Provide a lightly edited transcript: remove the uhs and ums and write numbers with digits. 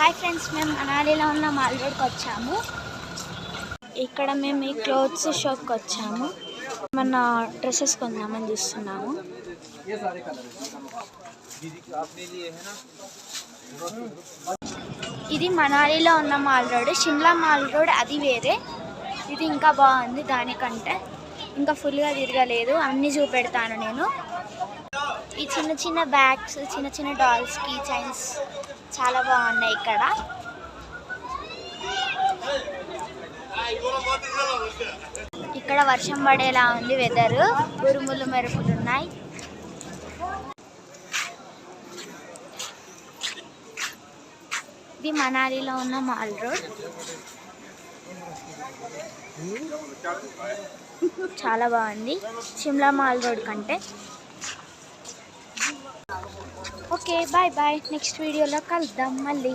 Hi friends, మేము మనాలిలో ఉన్న mall రోడ్కి వచ్చాము. ఇక్కడ మేము ఈ క్లోత్స్ షాప్కి వచ్చాము. మన డ్రెస్సెస్ కొందామని చూస్తున్నాము. ఇది మనాలిలో ఉన్న mall road. Shimla mall road అది వేరే, ఇది ఇంకా బాగుంది. దానికంటే ఇంకా ఫుల్గా తిరగలేదు, అన్నీ చూపెడతాను నేను. ఈ చిన్న చిన్న బ్యాగ్స్, చిన్న చిన్న డాల్స్, కీ చైన్స్ చాలా బాగున్నాయి. ఇక్కడ వర్షం పడేలా ఉంది వెదర్, ఉరుములు మెరుపులు ఉన్నాయి. ఇది మనాలిలో ఉన్న మాల్ రోడ్, చాలా బాగుంది షిమ్లా మాల్ రోడ్ కంటే. Okay, bye bye. నెక్స్ట్ వీడియోలో కలుద్దాం మళ్ళీ.